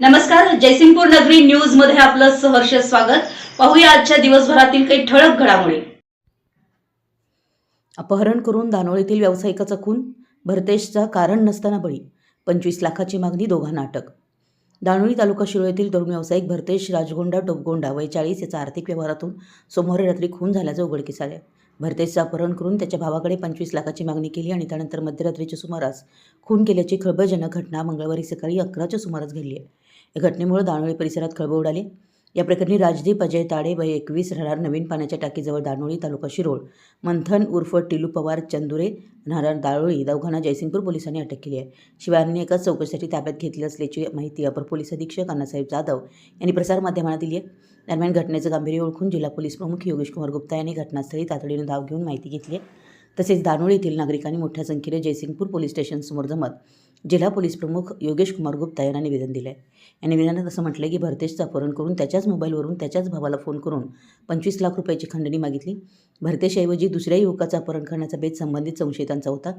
नमस्कार, जयसिंगपूर नगरी न्यूज मध्ये आपलं सहर्ष स्वागत। पाहूया आजच्या दिवसभरातील काही ठळक घडामोडी। अपहरण करून दानोळीतील व्यावसायिकाचा खून, भरतेशचा कारण नसताना बळी, 25 लाखाची मागणी, दोघांना अटक। दानोळी तालुका शिरोळ येथील तरुण व्यावसायिक भरतेश राजगोंडा टोपगोंडा वय 40 याचा आर्थिक व्यवहारातून सोमवारी रात्री खून झाल्याचं उघडकीस आले। भरतेशचं अपहरण करून त्याच्या भावाकडे 25 लाखाची मागणी केली आणि त्यानंतर मध्यरात्रीच्या सुमारास खून केल्याची खळबळजनक घटना मंगळवारी सकाळी 11च्या सुमारास घडली आहे। या घटनेमुळे दानोळी परिसरात खळबळ उडाली। या प्रकरणी राजदीप अजय ताडे वय 21 राहणार नवीन पाण्याच्या टाकीजवळ दानोळी तालुका शिरोळ, मंथन उर्फ टिलू पवार चंदुरे राहणार दानोळी दोघांना जयसिंगपूर पोलिसांनी अटक केली आहे। शिवाय अन्य एकाच चौकशीसाठी ताब्यात घेतली असल्याची माहिती अपर पोलीस अधीक्षक अण्णासाहेब जाधव यांनी प्रसारमाध्यमांना दिली आहे। दरम्यान घटनेचं गांभीर्य ओळखून जिल्हा पोलीस प्रमुख योगेश कुमार गुप्ता यांनी घटनास्थळी तातडीने धाव घेऊन माहिती घेतली आहे। तसेच दानोळी येथील नागरिकांनी मोठ्या संख्येने जयसिंगपूर पोलीस स्टेशनसमोर जमत जिल्हा पोलीस प्रमुख योगेश कुमार गुप्ता यांना निवेदन दिले आहे। या निवेदनात असं म्हटलं की भरतेशचं अपहरण करून त्याच्याच मोबाईलवरून त्याच्याच भावाला फोन करून 25 लाख रुपयाची खंडणी मागितली। भरतेशऐवजी दुसऱ्या युवकाचं अपहरण करण्याचा बेत संबंधित संशयितांचा होता।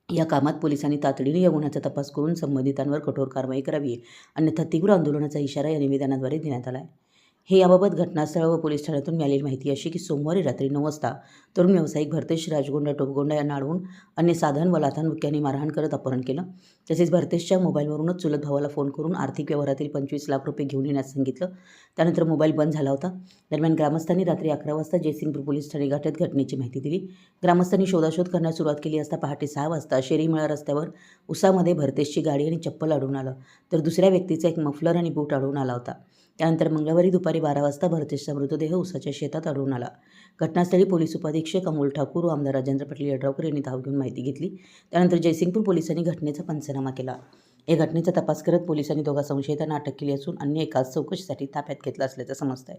या कामात पोलिसांनी तातडीने या गुन्ह्याचा तपास करून संबंधितांवर कठोर कारवाई करावी, अन्यथा तीव्र आंदोलनाचा इशारा या निवेदनाद्वारे देण्यात आला आहे। हे याबाबत घटनास्थळ व पोलीस ठाण्यातून मिळालेली माहिती अशी की सोमवारी रात्री 9 वाजता तरुण व्यावसायिक भरतेश राजगोंडा टोपगोंडा यांना अडवून अन्य साधन व लाथांबुक्यांनी मारहाण करत अपहरण केलं। तसेच भरतेशच्या मोबाईलवरूनच चुलत भावाला फोन करून आर्थिक व्यवहारातील 25 लाख रुपये घेऊन येण्यास सांगितलं। त्यानंतर मोबाईल बंद झाला होता। दरम्यान ग्रामस्थांनी रात्री 11 वाजता जयसिंगपूर पोलीस ठाणे गाठत घटनेची माहिती दिली। ग्रामस्थांनी शोधाशोध करण्यास सुरुवात केली असता पहाटे 6 वाजता शेरीमळा रस्त्यावर उसामध्ये भरतेशची गाडी आणि चप्पल आढळून आलं, तर दुसऱ्या व्यक्तीचा एक मफलर आणि बूट आढळून आला होता। त्यानंतर मंगळवारी दुपारी 12 वाजता भरतेशचा मृतदेह उसाच्या शेतात आढळून आला। घटनास्थळी पोलीस उपाधीक्षक अमोल ठाकूर व आमदार राजेंद्र पाटील यड्रावकर यांनी धाव घेऊन माहिती घेतली। त्यानंतर जयसिंगपूर पोलिसांनी घटनेचा पंचनामा केला। या घटनेचा तपास करत पोलिसांनी दोघा संशयितांना अटक केली असून अन्य एकास चौकशीसाठी ताब्यात घेतलं असल्याचं समजतंय।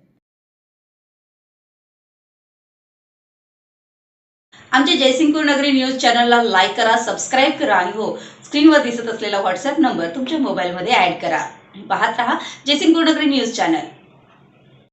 आमच्या जयसिंगपूर नगरी न्यूज चॅनलला लाईक करा, सबस्क्राईब करा आणि हो, स्क्रीनवर दिसत असलेला व्हॉट्सअप नंबर तुमच्या मोबाईलमध्ये ॲड करा। पाहत रहा जयसिंगपूर नगरी न्यूज चॅनल।